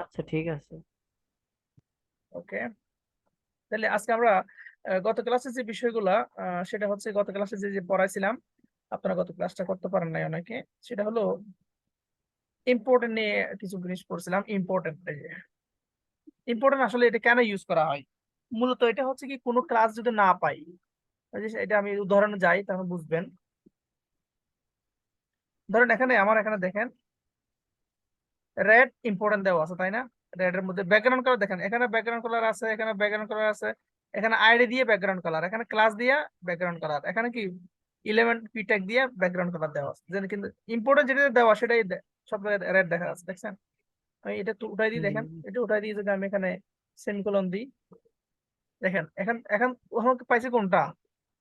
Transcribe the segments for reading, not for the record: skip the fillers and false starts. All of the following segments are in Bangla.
আচ্ছা, ঠিক আছে। ওকে, তাহলে আজকে আমরা গত ক্লাসে যে বিষয়গুলা সেটা হচ্ছে গত ক্লাসে যে যে পড়াইছিলাম, আপনারা গত ক্লাসটা করতে পারেন নাই অনেকে, সেটা হলো ইম্পর্টেন্ট নিয়ে কিছু জিনিস পড়ছিলাম। ইম্পর্টেন্ট, ইম্পর্টেন্ট আসলে এটা কেন ইউজ করা হয়? মূলত এটা হচ্ছে কি, কোনো ক্লাস যদি না পাই, ওই যে এটা আমি উদাহরণে যাই তাহলে বুঝবেন। ধরেন এখানে আমার এখানে দেখেন রেড ইম্পর্টেন্ট দেওয়া আছে, তাই না? রেড এর মধ্যে ব্যাকগ্রাউন্ড কালার দেখেন, এখানে ব্যাকগ্রাউন্ড কালার আছে, এখানে ব্যাকগ্রাউন্ড কালার আছে, এখানে আইডি দিয়ে ব্যাকগ্রাউন্ড কালার, এখানে ক্লাস দিয়ে ব্যাকগ্রাউন্ড কালার, এখানে কি ইলেভেন্ট পি ট্যাগ দিয়ে ব্যাকগ্রাউন্ড কালার দেওয়া আছে। যেন কিন্তু ইম্পর্টেন্ট যেটা দেওয়া সেটাই সব জায়গায় রেড দেখা যাচ্ছে, দেখছেন? আমি এটা একটু উঠাই দিই, জি। দেখেন এটা উঠাই দিয়ে যদি আমি এখানে সেমিকোলন দিই, দেখেন এখন এখন আমাকে পাইছে কোনটা,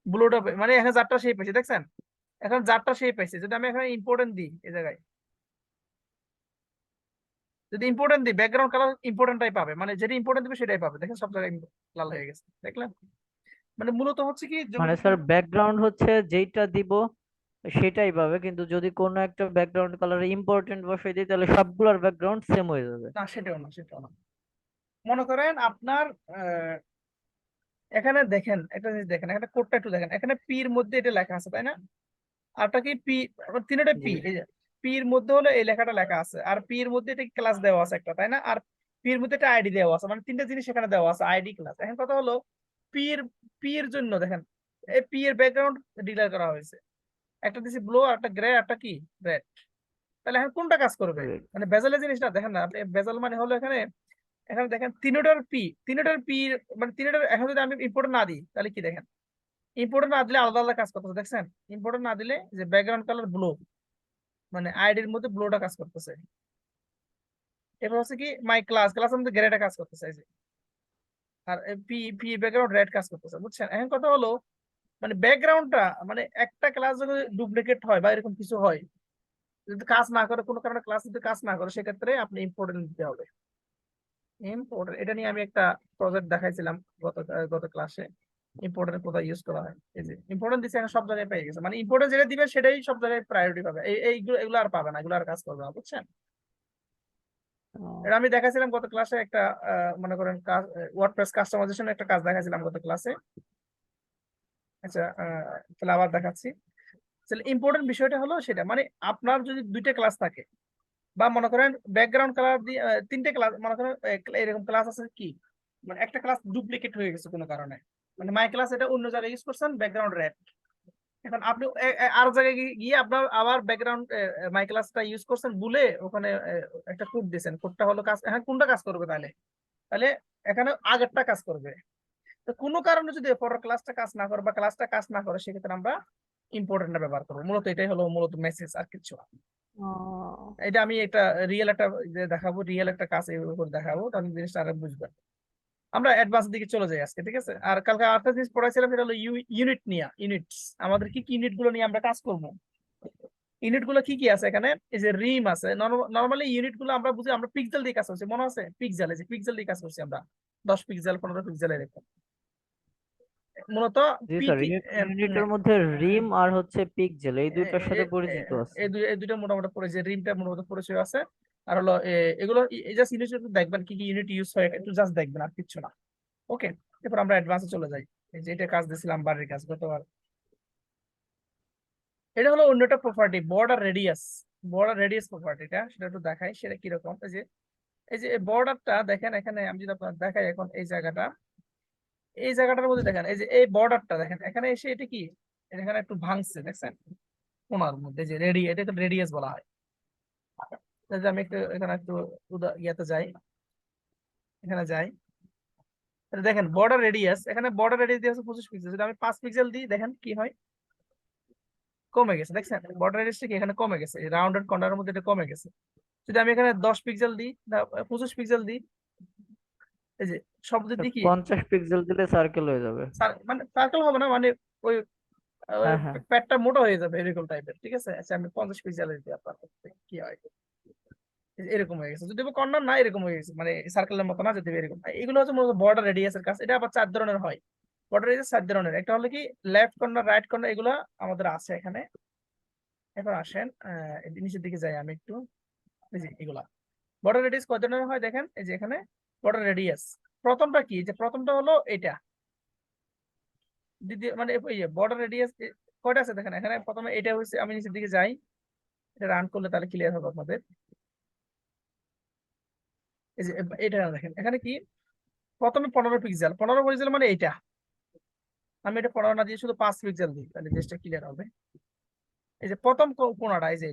ব্লুটা, মানে এখানে চারটা শেপ পাইছে, দেখছেন? এখন চারটা শেপ পাইছে, যদি আমি এখানে ইম্পর্টেন্ট দিই এই জায়গায়, যদি ইম্পর্টেন্ট দিই ব্যাকগ্রাউন্ড কালার ইম্পর্টেন্টটাই পাবে, মানে যেটা ইম্পর্টেন্ট দিবে সেটাই পাবে। দেখেন সব জায়গায় লাল হয়ে গেছে, দেখলেন? মানে মূলত হচ্ছে কি, মানে যদি স্যার, ব্যাকগ্রাউন্ড হচ্ছে যেইটা দিব সেটাই পাবে, কিন্তু যদি কোনো একটা ব্যাকগ্রাউন্ড কালার ইম্পর্টেন্ট বসাই দিই তাহলে সবগুলোর ব্যাকগ্রাউন্ড সেম হয়ে যাবে। না, সেটাও না, সেটাও না। মনে করেন আপনার এখানে দেখেন একটা জিনিস, দেখেন এখানে কোডটা একটু দেখেন, এখানে পি এর মধ্যে এটা লেখা আছে, তাই না? আরটা কি পি, তিনটা জি। পি, এই যে পি এর মধ্যে হলো এই লেখাটা লেখা আছে, আর পি এর মধ্যে এটা ক্লাস দেওয়া আছে একটা, তাই না? আর পি এর মধ্যে একটা আইডি দেওয়া আছে, মানে তিনটা জিনিস এখানে দেওয়া আছে, আইডি ক্লাস। এখন কথা হলো পি এর, পি এর জন্য দেখেন এই পি এর ব্যাকগ্রাউন্ড ডিক্লেয়ার করা হয়েছে, একটা দিছি ব্লু আর একটা গ্রে, একটা কি রেড। তাহলে এখন কোনটা কাজ করবে? Great. মানে বেজালের জিনিসটা দেখেন না আপনি, বেজাল মানে হলো এখানে, এখানে দেখেন তিনটার পি, তিনটার পি, মানে তিনটার এখন যদি আমি ইম্পর্টেন্ট না দিই তাহলে কি দেখেন, ইম্পর্টেন্ট না দিলে আলাদা আলাদা কাজ করতেছে, দেখছেন? ইম্পর্টেন্ট না দিলে যে ব্যাকগ্রাউন্ড কালার ব্লু, মানে আইডির মধ্যে ব্লুটা কাজ করতেছে। এবার হচ্ছে কি মাই ক্লাস, ক্লাসের মধ্যে গ্রেটা কাজ করতেছে এই যে, আর পি পি ব্যাকগ্রাউন্ড রেড কাজ করতেছে, বুঝছেন? এখন কথা হলো মানে ব্যাকগ্রাউন্ডটা, মানে একটা ক্লাস যদি ডুপ্লিকেট হয় বা এরকম কিছু হয়, যদি কাজ না করে, কোনো কারণে ক্লাস যদি কাজ না করে, সেক্ষেত্রে আপনি ইম্পর্টেন্ট দিতে হবে। ইম্পর্টেন্ট এটা নিয়ে আমি একটা প্রজেক্ট দেখাইছিলাম গত গত ক্লাসে। ইম্পর্টেন্ট কোথায় ইউজ করা হয়, এই যে ইম্পর্টেন্ট দিচ্ছে, এখন সব জায়গায় পেয়ে গেছে, মানে ইম্পর্টেন্ট যেটা দিবে সেটাই সব জায়গায় প্রায়োরিটি পাবে, এইগুলো এগুলো আর পাবে না, এগুলো আর কাজ করবে না, বুঝছেন? ও, এটা আমি দেখাইছিলাম গত ক্লাসে একটা মনে করেন কাজ, ওয়ার্ডপ্রেস কাস্টমাইজেশন একটা কাজ দেখাইছিলাম গত ক্লাসে। আচ্ছা, তাহলে আবার দেখাচ্ছি। তাহলে ইম্পর্টেন্ট বিষয়টা হলো সেটা, মানে আপনার যদি দুইটা ক্লাস থাকে, বা মনে করেন ব্যাকগ্রাউন্ড কালার দিয়ে তিনটে ক্লাস, মনে করেন এরকম ক্লাস আছে কি, মানে একটা ক্লাস ডুপ্লিকেট হয়ে গেছে কোনো কারণে, মানে মাই ক্লাস এটা অন্য জায়গায় ইউজ করছেন ব্যাকগ্রাউন্ড রেড, এখন আপনি আর জায়গায় গিয়ে আপনার আবার ব্যাকগ্রাউন্ড মাই ক্লাসটা ইউজ করছেন ভুলে, ওখানে একটা কোড দিয়েছেন, কোডটা হলো কাজ, হ্যাঁ কোনটা কাজ করবে তাহলে? তাহলে এখানে আগেরটা কাজ করবে। তো কোনো কারণে যদি পরের ক্লাসটা কাজ না করে বা ক্লাসটা কাজ না করে, সেক্ষেত্রে আমরা ইম্পর্টেন্টটা ব্যবহার করবো। মূলত এটাই হলো মূলত মেসেজ, আর কিছু না। ও, এটা আমি একটা রিয়েল একটা দেখাবো, রিয়েল একটা কাজ এর উপর দেখাবো, তাহলে জিনিসটা আরো বুঝবেন। আমরা অ্যাডভান্স দিকে চলে যাই আজকে, ঠিক আছে? আর কালকে আরেকটা জিনিস পড়াইছিলাম, সেটা হলো ইউনিট নিয়ে, ইউনিটস, আমাদের কি কি ইউনিট গুলো নিয়ে আমরা কাজ করবো। ইউনিট গুলো কি কি আছে এখানে, এই যে রিম আছে। নর্মালি ইউনিট গুলো আমরা বুঝি, আমরা পিক্সেল দিয়ে কাজ করছি, মনে আছে? পিক্সেল, এই যে পিক্সেল দিয়ে কাজ করছি আমরা, 10 পিক্সেল 15 পিক্সেল এরকম মূলত। জি স্যার, পিটি ইউনিটের মধ্যে রিম আর হচ্ছে পিক্সেল এই দুইটার সাথে পরিচিত আছে। এই দুইটা মোটামুটি পরিচয়, রিমটা মোটামুটি পরিচয় আছে। আর হলো এগুলো জাস্ট ইউনিট দেখবেন কি কি ইউনিট ইউজ হয়, একটু জাস্ট দেখবেন, আর কিছু না। ওকে, এরপর আমরা অ্যাডভান্সে চলে যাই। এই যে এটা কাজ দিয়েছিলাম বাড়ির কাজ গতবার। এটা হলো অন্য একটা property, border radius. Border radius প্রপার্টিটা সেটা একটু দেখাই, সেটা কিরকম। এই যে বর্ডারটা দেখেন, এখানে আমি যদি আপনার দেখাই, এখন এই জায়গাটা, এই জায়গাটার মধ্যে দেখেন, এই যে এই বর্ডারটা দেখেন, এখানে এসে এটা কি, এখানে একটু ভাঙছে, দেখছেন? কোনার মধ্যে যে এটা তো রেডিয়াস বলা হয়। যদি আমি একটু এখানে একটু ইয়াতে যাই, এখানে যাই, তাহলে দেখেন বর্ডার রেডিয়াস, এখানে বর্ডার রেডিয়াস দিয়ে আছে 25 পিক্সেল, যদি আমি 5 পিক্সেল দিই দেখেন কি হয়, কমে গেছে, দেখছেন? বর্ডার রেডিয়াসটা কি এখানে কমে গেছে, রাউন্ডেড কর্নারের মধ্যে এটা কমে গেছে। যদি আমি এখানে 10 পিক্সেল দিই, 25 পিক্সেল দিই, এই যে শব্দ স্যার, দিই কি, 50 পিক্সেল দিলে সার্কেল হয়ে যাবে। মানে সার্কেল হবে না, মানে ওই হ্যাঁ, হ্যাঁ। প্যাডটা মোটা হয়ে যাবে এরকম টাইপের, ঠিক আছে? আচ্ছা আমি 50 পিক্সেল দিই, আপনার কি হয়, এরকম হয়ে গেছে। যদি কর্নার না এরকম হয়ে গেছে, মানে সার্কেলের মতো না, যদি এরকম, এগুলো হচ্ছে মূলত বর্ডার রেডিয়াসের কাজ। এটা আবার 4 ধরনের হয়, বর্ডার রেডিয়াস 4 ধরনের। একটা হলো কি লেফট কর্নার, রাইট কর্নার, এগুলো আমাদের আছে এখানে। এখন আসেন নিচের দিকে যাই আমি একটু, এই যে এগুলা, বর্ডার রেডিয়াস কয় ধরনের হয় দেখেন, এই যে এখানে বর্ডার রেডিয়াস প্রথমটা কি, যে প্রথমটা হলো এটা, দ্বিতীয় মানে এই যে বর্ডার রেডিয়াস কয়টা আছে দেখেন, এখানে প্রথমে এটা হচ্ছে, আমি নিচের দিকে যাই, এটা রান করলে তাহলে ক্লিয়ার হবে আপনাদের। এই যে এটা দেখেন এখানে কি, প্রথমে 15 পিক্সেল, 15 পিক্সেল মানে এইটা, আমি এটা 15 না দিয়ে শুধু 5 পিক্সেল দিই, তাহলে জিনিসটা ক্লিয়ার হবে। এই যে প্রথম কোণাটা, এই যে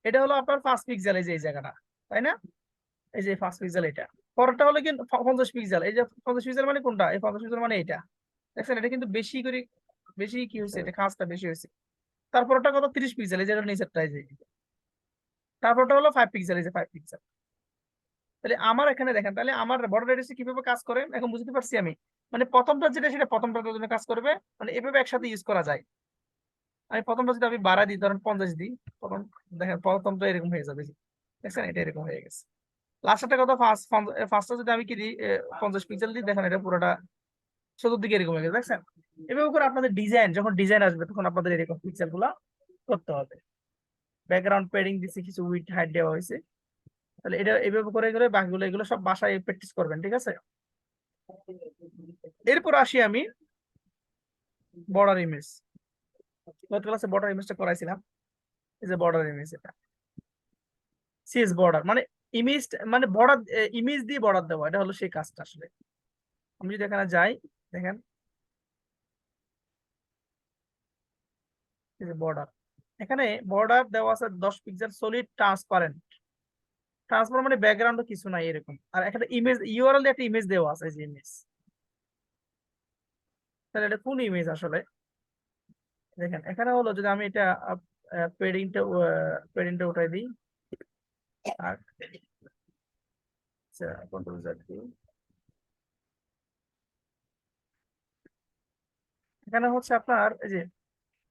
এটা হলো আপনার 5 পিক্সেল, এই যে এই জায়গাটা, তাই না? এই যে 5 পিক্সেল এটা। পরেরটা হলো কি 50 পিক্সেল, এই যে 50 পিক্সেল মানে কোনটা, এই 50 পিক্সেল মানে এটা। দেখছেন এটা কিন্তু বেশি করে, বেশি কি হয়েছে, এটা খাসটা বেশি হয়েছে। তারপরটা কত, 30 পিক্সেল, এই যে নিচেরটা, এই যে তারপরটা হলো 5 পিক্সেল, এই যে 5 পিক্সেল। তাহলে আমার এখানে দেখেন, তাহলে আমার বর্ডার রেডিয়াস কিভাবে কাজ করে এখন বুঝতে পারছি আমি। মানে প্রথমটা যেটা সেটা প্রথমটার জন্য কাজ করবে, মানে এভাবে একসাথে ইউজ করা যায়। আমি প্রথমটা যদি আমি বাড়া দিই, ধরেন 50 দিই, তখন দেখেন প্রথমটা এরকম হয়ে যাবে, দেখছেন এটা এরকম হয়ে গেছে। লাস্টটা কত, ফার্স্টটা যদি আমি কি দিই 50 পিক্সেল দিই, দেখেন এটা পুরোটা চতুর্দিকে এরকম হয়ে গেছে, দেখছেন? এভাবে করে আপনাদের ডিজাইন, যখন ডিজাইন আসবে তখন আপনাদের এরকম পিক্সেল গুলা করতে হবে। ব্যাকগ্রাউন্ড পেডিং দিচ্ছি, কিছু উইডথ হাইট দেওয়া হয়েছে। তাহলে এটা এভাবে করে করে বাকিগুলো এগুলো সব বাসায় প্র্যাকটিস করবেন, ঠিক আছে? এরপর আসি আমি বর্ডার ইমেজ। গত ক্লাসে বর্ডার ইমেজটা করাইছিলাম, এই যে বর্ডার ইমেজ, এটা সিএস বর্ডার মানে ইমেজ, মানে বর্ডার, ইমেজ দিয়ে বর্ডার দেওয়া, এটা হলো সেই কাজটা আসলে। আমি যদি এখানে যাই, দেখেন এই যে বর্ডার, এখানে বর্ডার দেওয়া আছে 10 পিক্সেল, সলিড ট্রান্সপারেন্ট। ট্রান্সফার মানে ব্যাকগ্রাউন্ড কিছু নাই এরকম, আর একটা ইমেজ ইউআরএল একটা ইমেজ দেওয়া আছে, যে ইমেজ, তাহলে এটা কোন ইমেজ আসলে? দেখেন এখানে হলো, যদি আমি এটা পেডিংটা পেডিংটা উঠাই দিই, আর কন্ট্রোল জেড দিই, এখানে হচ্ছে আপনার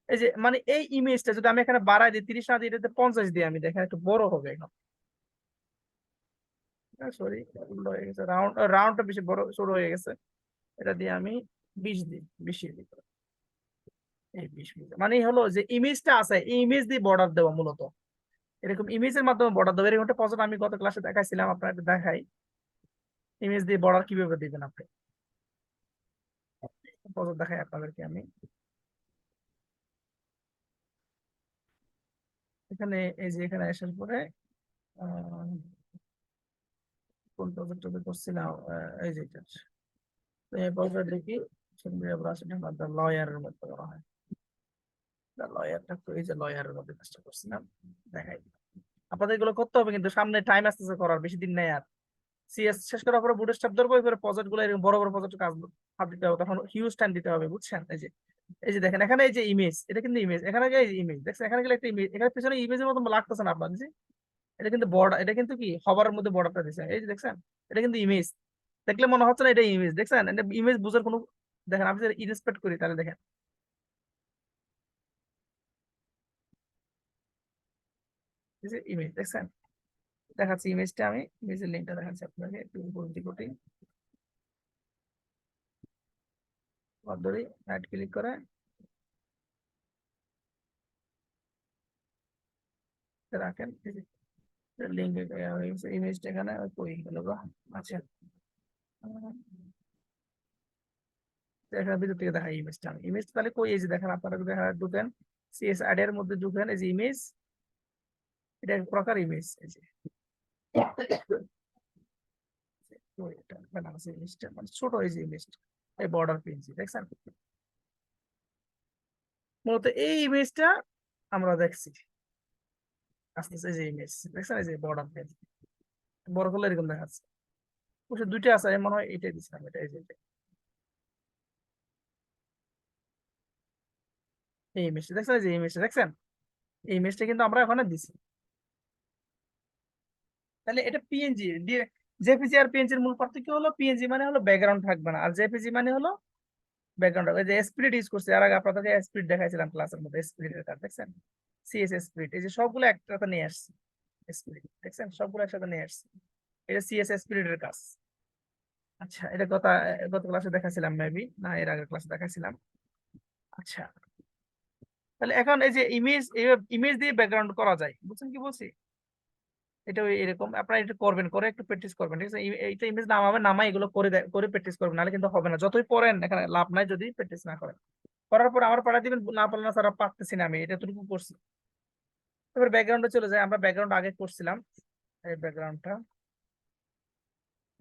এই যে মানে এই ইমেজটা যদি আমি এখানে বাড়াই দিই, 30 না দিই, এটাতে 50 দিই আমি, দেখেন একটু বড় হবে এখন। সরি, হয়ে গেছে, রাউন্ডটা বেশি বড় ছোট হয়ে গেছে। এটা দিয়ে আমি 20 দিই, বেশি দিই, এই 20 মানে হলো যে ইমেজটা আছে, এই ইমেজ দিয়ে বর্ডার দেওয়া মূলত, এরকম ইমেজের মাধ্যমে বর্ডার দেবো। এরকম একটা প্রজেক্ট আমি গত ক্লাসে দেখাইছিলাম, আপনার একটু দেখাই ইমেজ দিয়ে বর্ডার কিভাবে দিবেন আপনি। প্রজেক্ট দেখাই আপনাদেরকে আমি, এখানে এই যে এখানে আসার পরে আহ, কোন প্রজেক্টটা করছিলাম, এই যে এটা, তো এই প্রজেক্ট দেখি লয়ারের মধ্যে করা হয়, লয়ারটা তো এই যে লয়ারের মধ্যে কাজটা করছিলাম, দেখাই। আপনাদের এগুলো করতে হবে কিন্তু, সামনে টাইম আসতেছে করার, বেশি দিন নেই আর। সিএস শেষ করার পরে বুটস্ট্র্যাপ ধরবো, এরপরে প্রজেক্ট গুলো এরকম বড় বড় প্রজেক্ট কাজ হাত দিতে হবে, তখন হিউজ টাইম দিতে হবে, বুঝছেন? এই যে দেখেন এখানে এই যে ইমেজ, এটা কিন্তু ইমেজ, এখানে এই ইমেজ দেখছেন, এখানে গেলে একটা ইমেজ, এখানে পিছনে ইমেজের মতো লাগতেছে না আপনার, জি? এটা কিন্তু বর্ডার, এটা কিন্তু কি হবার মধ্যে বর্ডারটা দিছে, এই যে দেখছেন, এটা কিন্তু ইমেজ। দেখলে মনে হচ্ছে না এটা ইমেজ, দেখছেন? এটা ইমেজ বুঝার কোনো, দেখেন আমি যদি ইনস্পেক্ট করি তাহলে দেখেন, ইমেজ দেখছেন? দেখাচ্ছি ইমেজটা, আমি ইমেজের লিঙ্কটা দেখাচ্ছি আপনাকে, একটু উপর দিকে করি, ধরি, রাইট ক্লিক করে রাখেন, লিঙ্ক ইমেজটা এখানে কই গেল গো? আচ্ছা, এখানে ভিতর থেকে দেখা ইমেজটা, আমি ইমেজ তাহলে কই, এই যে দেখেন আপনারা যদি এখানে ঢুকেন, সিএস আইডি এর মধ্যে ঢুকেন, এই যে ইমেজ, এটা এক প্রকার ইমেজ, এই যে ওই এটা বানানো ইমেজটা, মানে ছোট এই যে ইমেজটা, এই বর্ডার পেজ দেখছেন? মূলত এই ইমেজটা আমরা দেখছি, আস্তে আস্তে এই যে ইমেজ দেখছেন, এই যে বর্ডার পেজ বড় করলে এরকম দেখাচ্ছে। অবশ্য দুইটা আছে, আমি মনে হয় এটাই দিচ্ছিলাম, এটা এই যে এই ইমেজটা দেখছেন, এই যে ইমেজটা দেখছেন, এই ইমেজটা কিন্তু আমরা ওখানে দিছি। তাহলে এটা পিএনজি দিয়ে, জেপিজি আর পিএনজির মূল পার্থক্য হলো, পিএনজি মানে হলো ব্যাকগ্রাউন্ড থাকবে না, আর জেপিজি মানে হলো ব্যাকগ্রাউন্ড। ওই যে স্প্লিট ইউজ করছে, আর আগে আপনাদেরকে স্প্লিট দেখাইছিলাম ক্লাসের মধ্যে, স্প্লিটের কাজ দেখছেন, সিএসএস স্প্লিট, এই যে সবগুলো একসাথে নিয়ে আসছে, স্প্লিট দেখছেন, সবগুলো একসাথে নিয়ে আসছে, এটা সিএসএস স্প্লিটের কাজ। আচ্ছা, এটা গত গত ক্লাসে দেখাছিলাম মেবি, না এর আগের ক্লাসে দেখাছিলাম। আচ্ছা, তাহলে এখন এই যে ইমেজ, ইমেজ দিয়ে ব্যাকগ্রাউন্ড করা যায়, বুঝছেন কি বলছি? এটা এরকম আপনারা এটা করবেন, করে একটু প্র্যাকটিস করবেন, ঠিক আছে? এইটা ইমেজ নামাবেন, নামাই এগুলো করে করে প্র্যাকটিস করবেন, নাহলে কিন্তু হবে না। যতই পড়েন এখানে লাভ নাই যদি প্র্যাকটিস না করেন। করার পর আমার পাঠা দিবেন, না পারলে না স্যার পারতেছি না, আমি এটা এতটুকু করছি। এবার ব্যাকগ্রাউন্ডে চলে যাই, আমরা ব্যাকগ্রাউন্ড আগে করছিলাম। এই ব্যাকগ্রাউন্ডটা,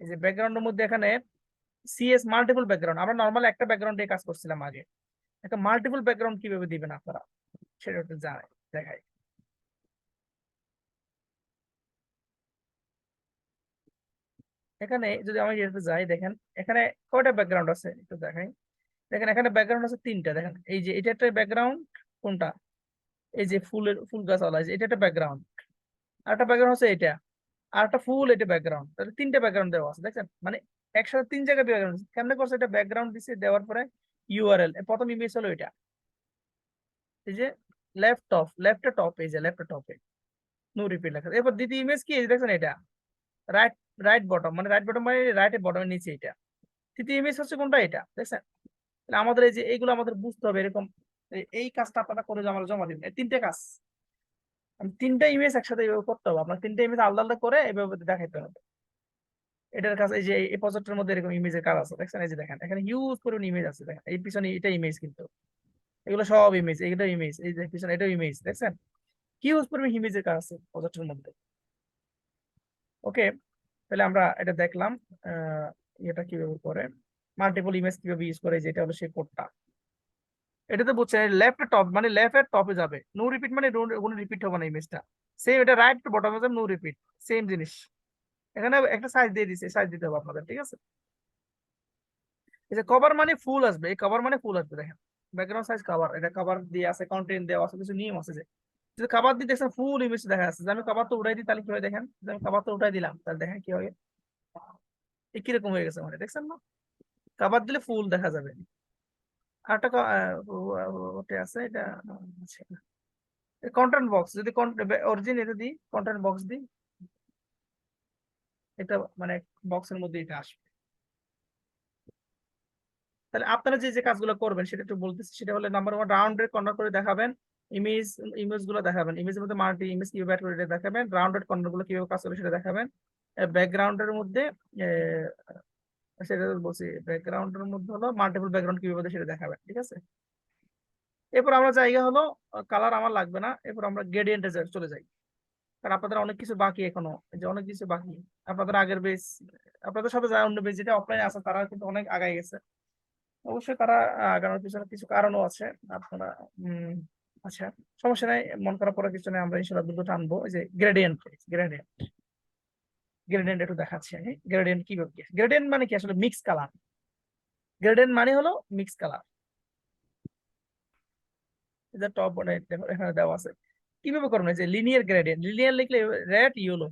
এই যে ব্যাকগ্রাউন্ডের মধ্যে এখানে সিএস মাল্টিপল ব্যাকগ্রাউন্ড, আমরা নর্মাল একটা ব্যাকগ্রাউন্ড দিয়ে কাজ করছিলাম আগে। একটা মাল্টিপল ব্যাকগ্রাউন্ড কিভাবে দিবেন আপনারা সেটা একটু জানাই, দেখাই। এখানে যদি আমি একটু যাই, দেখেন এখানে কয়টা ব্যাকগ্রাউন্ড আছে একটু দেখাই। দেখেন এখানে ব্যাকগ্রাউন্ড আছে তিনটা, দেখেন এই যে এটা একটা ব্যাকগ্রাউন্ড, কোনটা, এই যে ফুল গাছওয়ালা, এই যে এটা একটা ব্যাকগ্রাউন্ড, আর একটা ব্যাকগ্রাউন্ড হচ্ছে এটা, আর একটা ফুল, এটা ব্যাকগ্রাউন্ড, তাহলে তিনটা ব্যাকগ্রাউন্ড দেওয়া আছে, দেখছেন? মানে একসাথে তিন জায়গায় ব্যাকগ্রাউন্ড কেমনে করছে, এটা ব্যাকগ্রাউন্ড দিছে, দেওয়ার পরে ইউআরএল, প্রথম ইমেজ হলো এটা, এই যে লেফট টপ, এই যে লেফট টপে নো রিপিট লেখা, এরপর দ্বিতীয় ইমেজ কি, এই যে দেখছেন এটা রাইট, রাইট বটম মানে রাইট বটমের নিচে এটা, তৃতীয় ইমেজ হচ্ছে কোনটা, এটা দেখছেন? তাহলে আমাদের এই যে এইগুলো আমাদের বুঝতে হবে, এরকম এই কাজটা আপনারা করে আমরা জমা দিবেন, এই তিনটে কাজ, আমি তিনটা ইমেজ একসাথে এইভাবে করতে হবে, আপনার তিনটা ইমেজ আলাদা আলাদা করে এইভাবে দেখাইতে হবে। এটার কাছে এই যে এই প্রজেক্টের মধ্যে এরকম ইমেজের কাজ আছে, দেখছেন? এই যে দেখেন এখানে হিউজ পরিমাণ ইমেজ আছে, দেখেন এই পিছনে এটা ইমেজ, কিন্তু এগুলো সব ইমেজ, এইটা ইমেজ, এই যে পিছনে এটা ইমেজ, দেখছেন? হিউজ পরিমাণ ইমেজের কাজ আছে প্রজেক্টের মধ্যে। ওকে, তাহলে আমরা এটা দেখলাম এটা কিভাবে করে, মাল্টিপল ইমেজ কিভাবে ইউজ করে, যেটা হলো সেই কোডটা। এটাতে বুঝছে লেফট টপ মানে লেফট এর টপে যাবে, নো রিপিট মানে কোনো রিপিট হবে না ইমেজটা। সেম এটা রাইট টু বটমে যাবে, নো রিপিট, সেম জিনিস। এখানে একটা সাইজ দিয়ে দিছে, সাইজ দিতে হবে আপনাদের, ঠিক আছে? এই যে কভার মানে ফুল আসবে, এই কভার মানে ফুল আসবে, দেখেন ব্যাকগ্রাউন্ড সাইজ কভার, এটা কভার দিয়ে আছে, কন্টেন্ট দেওয়া আছে, কিছু নিয়ম আছে। যে যদি কভার দিয়ে দেখছেন ফুল ইমেজ দেখা যাচ্ছে, যে আমি কভার তো উঠাই দিই তাহলে কি হয়, দেখেন যে আমি কভার তো উঠাই দিলাম, তাহলে দেখেন কি হয়, এই কিরকম হয়ে গেছে, মানে দেখছেন না? কভার দিলে ফুল দেখা যাবে। আর একটা ওটা আছে, এটা কন্টেন্ট বক্স, যদি অরিজিন এটা দিই, কন্টেন্ট বক্স দিই, এটা মানে বক্সের মধ্যে এটা আসবে। তাহলে আপনারা যে যে কাজগুলো করবেন সেটা একটু বলতেছি, সেটা হলো নাম্বার ওয়ান, রাউন্ডেড কর্নার করে দেখাবেন, ইমেজ ইমেজ গুলো দেখাবেন, ইমেজের মধ্যে মাল্টি ইমেজ কিভাবে অ্যাড করে এটা দেখাবেন, রাউন্ডেড কর্নার গুলো কিভাবে কাজ করে সেটা দেখাবেন, ব্যাকগ্রাউন্ডের মধ্যে সেটা তো বলছি, ব্যাকগ্রাউন্ডের মধ্যে হলো মাল্টিপল ব্যাকগ্রাউন্ড কিভাবে দেয় সেটা দেখাবেন, ঠিক আছে? এরপর আমরা জায়গা হলো কালার আমার লাগবে না, এরপর আমরা গ্রেডিয়েন্টে চলে যাই। কারণ আপনাদের অনেক কিছু বাকি এখনো, এই যে অনেক কিছু বাকি আপনাদের আগের বেস, আপনাদের সাথে যারা অন্য বেস যেটা অফলাইনে আছে তারা কিন্তু অনেক আগায় গেছে। অবশ্যই তারা আগানোর পিছনে কিছু কারণও আছে, আপনারা আচ্ছা সমস্যা নাই, মন খারাপ করার কিছু নেই, আমরা ইনশাল্লাহ দ্রুত টানবো। এই যে গ্রেডিয়েন্ট, গ্রেডিয়েন্ট গ্রেডিয়েন্ট একটু দেখাচ্ছি আমি, গ্রেডিয়েন্ট কি, গ্রেডিয়েন্ট মানে কি আসলে মিক্স কালার, গ্রেডিয়েন্ট মানে হলো মিক্স কালার। এটা টপ এখানে দেওয়া আছে, কিভাবে করবেন, এই যে লিনিয়ার গ্রেডিয়েন্ট, লিনিয়ার লিখলে রেড ইয়েলো,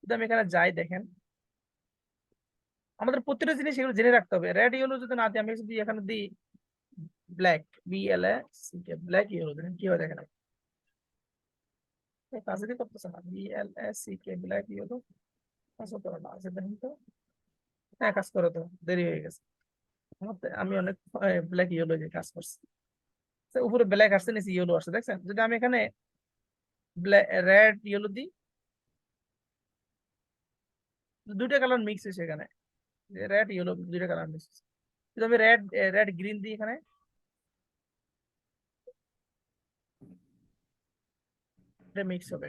যদি আমি এখানে যাই, দেখেন আমাদের প্রত্যেকটা জিনিস এগুলো জেনে রাখতে হবে। রেড ইয়েলো যদি না দিই, আমি যদি এখানে দিই ব্ল্যাক, ব্ল্যাক ইয়েলো, দেখেন কি হয়, দেখেন কাজ যদি করতেছে না, BLSCK ব্ল্যাক ইয়েলো, কাজ করে না, আচ্ছা দেখেন তো, হ্যাঁ কাজ করে তো, দেরি হয়ে গেছে আমি অনেক ব্ল্যাক ইয়েলো যে কাজ করছি। তো উপরে ব্ল্যাক আসছে, নিচে ইয়েলো আসছে, দেখছেন? যদি আমি এখানে রেড ইয়েলো দিই, দুইটা কালার মিক্স হয়েছে এখানে, রেড ইয়েলো দুইটা কালার মিক্স। যদি আমি রেড গ্রিন দিই এখানে, এটা মিক্স হবে,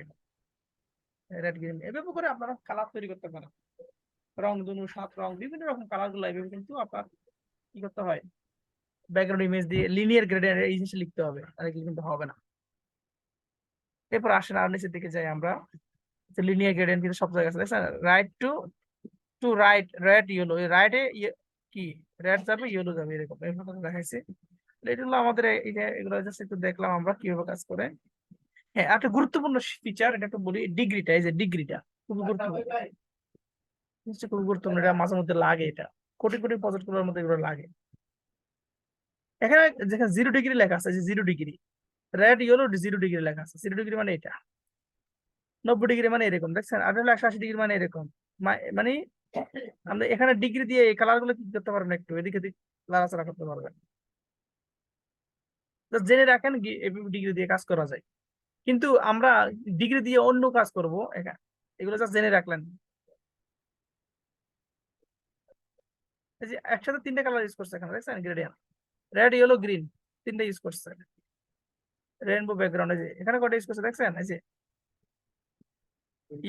রেড গ্রিন এভাবে করে আপনারা কালার তৈরি করতে পারেন। রং ধনু, সাত রং, বিভিন্ন রকম কালার গুলো এভাবে কিন্তু আপনার কি করতে হয়, ব্যাকগ্রাউন্ড ইমেজ দিয়ে লিনিয়ার গ্রেডিয়েন্ট এই জিনিস লিখতে হবে, তাহলে কিন্তু হবে না। এরপর আসেন আর নিচের দিকে যাই আমরা, লিনিয়ার গ্রেডিয়েন্ট কিন্তু সব জায়গায় আছে, দেখছেন? Right to to right, red yellow, রাইটে কি রেড যাবে ইয়েলো যাবে, এরকম এরকম দেখাইছে। এটা হলো আমাদের এই যে এগুলো জাস্ট একটু দেখলাম আমরা কিভাবে কাজ করে। হ্যাঁ, একটা গুরুত্বপূর্ণ ফিচার এটা একটু বলি, ডিগ্রিটা, এই যে ডিগ্রিটা খুবই গুরুত্বপূর্ণ, জিনিসটা খুবই গুরুত্বপূর্ণ, এটা মাঝে মধ্যে লাগে, এটা কোটি কোটি প্রজেক্ট গুলোর মধ্যে এগুলো লাগে। এখানে যেখানে 0 ডিগ্রি লেখা আছে, যে 0 ডিগ্রি, রেড ইয়েলো 0 ডিগ্রি লেখা আছে, 0 ডিগ্রি মানে এটা, 90 ডিগ্রি মানে এরকম, দেখছেন? আর হলো 180 ডিগ্রি মানে এরকম। মানে আমরা এখানে ডিগ্রি দিয়ে এই কালার গুলো কি করতে পারবেন, একটু এদিকে নাড়াচাড়া করতে পারবেন। তো জেনে রাখেন ডিগ্রি দিয়ে কাজ করা যায়, কিন্তু আমরা ডিগ্রি দিয়ে অন্য কাজ করব এখানে। এগুলো জাস্ট জেনে রাখলেন। এই যে একসাথে তিনটা কালার ইউজ করছে এখানে, দেখছেন? গ্রেডিয়েন্ট রেড, ইয়েলো, গ্রিন, তিনটা ইউজ করছে। রেইনবো ব্যাকগ্রাউন্ড এই যে এখানে কটা ইউজ করছে দেখছেন? এই যে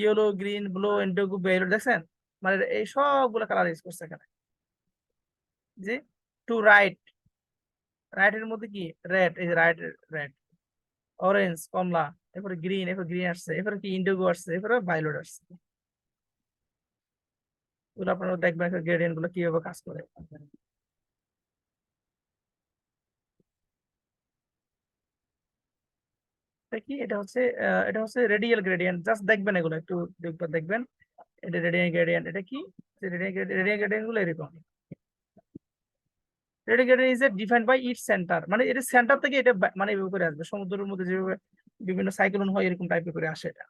yellow, green, blue, indigo, violet, দেখছেন? মানে এই সবগুলো কালার ইউজ করছে এখানে। জি। টু রাইট, রাইটের মধ্যে কি রেড, এই যে রাইট, রেড, অরেঞ্জ, কমলা, এরপরে গ্রিন, এরপরে গ্রিন আসছে, এরপরে কি ইন্ডিগো আসছে, এরপরে ভায়োলেট আসছে। এগুলো আপনারা দেখবেন গ্রেডিয়েন্ট গুলো কিভাবে কাজ করে। এটা কি, এটা হচ্ছে রেডিয়াল গ্রেডিয়েন্ট, জাস্ট দেখবেন এগুলো একটু দেখবেন। এটা রেডিয়াল গ্রেডিয়েন্ট, এটা কি রেডিয়াল গ্রেডিয়েন্ট গুলো এরকম। Radial gradient is defined by its center, মানে এটা সেন্টার থেকে এটা মানে এভাবে করে আসবে, সমুদ্রের মধ্যে যেভাবে বিভিন্ন সাইক্লোন হয় এরকম টাইপের করে আসে এটা।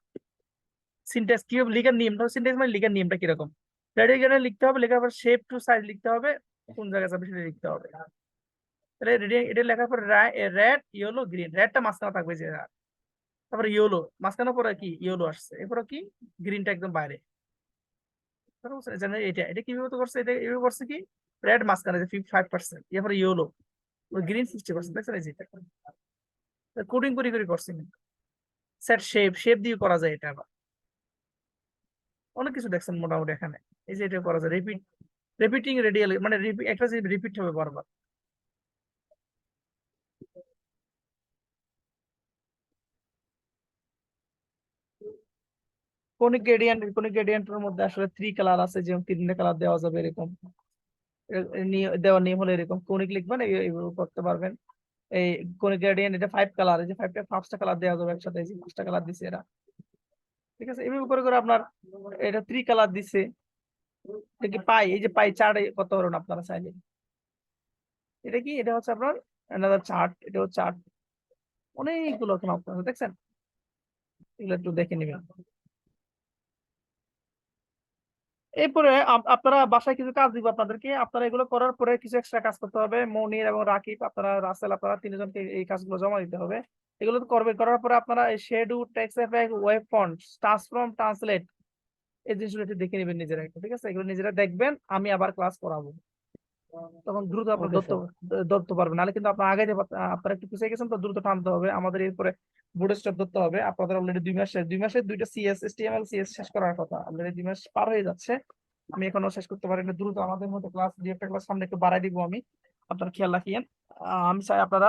সিনট্যাক্স কিভাবে লিখার নিয়মটা, সিনট্যাক্স মানে লিখার নিয়মটা কিরকম, রেডিয়াল গ্রেডিয়েন্ট লিখতে হবে, লেখার পর শেপ টু সাইজ লিখতে হবে, কোন জায়গায় যাবে সেটা লিখতে হবে। তাহলে এটা লেখার পর রেড, ইয়েলো, গ্রিন, রেডটা মাঝখানে থাকবে যে, তারপরে ইয়েলো মাঝখানে, পরে কি ইয়েলো আসছে, এরপরে কি গ্রিনটা একদম বাইরে। কথা বুঝছেন? এটা এটা কিভাবে করছে, এটা এভাবে করছে কি রেড মাঝখানে যে 5%, এরপরে ইয়েলো, গ্রিন 50%, দেখছেন? এই যে কোডিং করে করে করছে। সেট শেপ, শেপ দিয়ে করা যায় এটা, আবার অনেক কিছু দেখছেন মোটামুটি এখানে। এই যে এটা করা যায় রিপিটিং রেডিয়াল, মানে একটা যে রিপিট হবে বারবার। কোনিক গ্রেডিয়েন্টের মধ্যে আসলে 3 কালার আছে, যেমন 3টে কালার দেওয়া যাবে এরকম। দেওয়ার নিয়ম হলো এরকম, কোনিক লিখবেন, এইভাবে করতে পারবেন। এই কোনিক গ্রেডিয়েন্ট এটা 5 কালার, এই যে 5টা কালার দেওয়া যাবে একসাথে, এই যে 5টা কালার দিছে এরা। ঠিক আছে, এইভাবে করে করে আপনার এটা 3 কালার দিছে। এটা কি পাই, এই যে পাই চার্ট কত ধরুন আপনারা চাইলে। এটা কি, এটা হচ্ছে আপনার another চার্ট, এটাও চার্ট, অনেকগুলো এখন আপনারা দেখছেন। এগুলো একটু দেখে নেবেন। এরপরে আপনারা বাসায় কিছু কাজ দিব আপনাদেরকে, আপনারা এগুলো করার পরে কিছু এক্সট্রা কাজ করতে হবে। মনির এবং রাকিব, আপনারা রাসেল, আপনারা তিনজনকে এই কাজগুলো জমা দিতে হবে। এগুলো তো করবে, করার পরে আপনারা shadow, text effect, web font, transform, translate, এই জিনিসগুলো একটু দেখে নেবেন নিজেরা একটু। ঠিক আছে, এগুলো নিজেরা দেখবেন, আমি আবার ক্লাস করাবো, তখন দ্রুত আপনার ওকে ধরতে স্যার। ধরতে পারবেন। নাহলে কিন্তু আপনার আগে আপনারা একটু পিছিয়ে গেছেন, তো দ্রুত টানতে হবে আমাদের। এরপরে বোর্ড স্টপ ধরতে হবে। আপনাদের অলরেডি 2 মাস শেষ, 2 মাসে 2টা সিএস, এসটিএমএল, সিএস শেষ করার কথা, অলরেডি 2 মাস পার হয়ে যাচ্ছে, আমি এখনো শেষ করতে পারিনি। দ্রুত আমাদের মধ্যে ক্লাস, 2 একটা ক্লাস সামনে একটু বাড়াই দিব আমি, আপনারা খেয়াল রাখিয়েন। আমি চাই আপনারা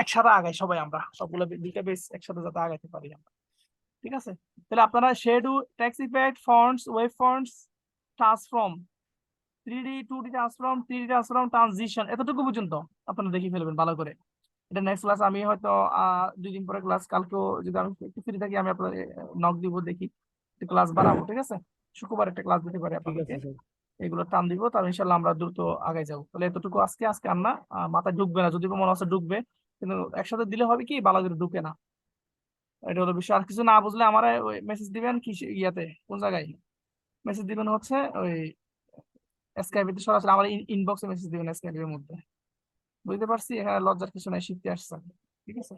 একসাথে আগাই, সবাই আমরা সবগুলো 2টা বেস একসাথে যাতে আগাইতে পারি আমরা। ঠিক আছে, তাহলে আপনারা shadow, text effect, fonts, web fonts, transform, 3D 2D transform, 3D transform, transition, এতটুকু পর্যন্ত আপনারা দেখে ফেলবেন ভালো করে। এটা নেক্সট ক্লাস আমি হয়তো 2 দিন পরে ক্লাস, কালকেও যদি আমি একটু ফ্রি থাকি আমি আপনাদের নক দিব, দেখি ক্লাস বাড়াবো। ঠিক আছে, শুক্রবার একটা ক্লাস দিতে পারি ঠিক আপনাদেরকে, আছে স্যার। এগুলো টান দিব, তাহলে ইনশাল্লাহ আমরা দ্রুত আগে যাবো। তাহলে এতটুকু আজকে আর না, মাথায় ঢুকবে না, যদি মনে হচ্ছে ঢুকবে, কিন্তু একসাথে দিলে হবে কি ভালো করে ঢুকে না। এটা হলো বিষয়। আর কিছু না বুঝলে আমার ওই মেসেজ দিবেন, কি ইয়াতে, কোন জায়গায় মেসেজ দিবেন হচ্ছে ওই স্কাইপে, সরাসরি আমার ইনবক্সে মেসেজ দিবেন স্কাইপের মধ্যে। বুঝতে পারছি, এখানে লজ্জার কিছু নাই, শিখতে আসছেন। ঠিক আছে।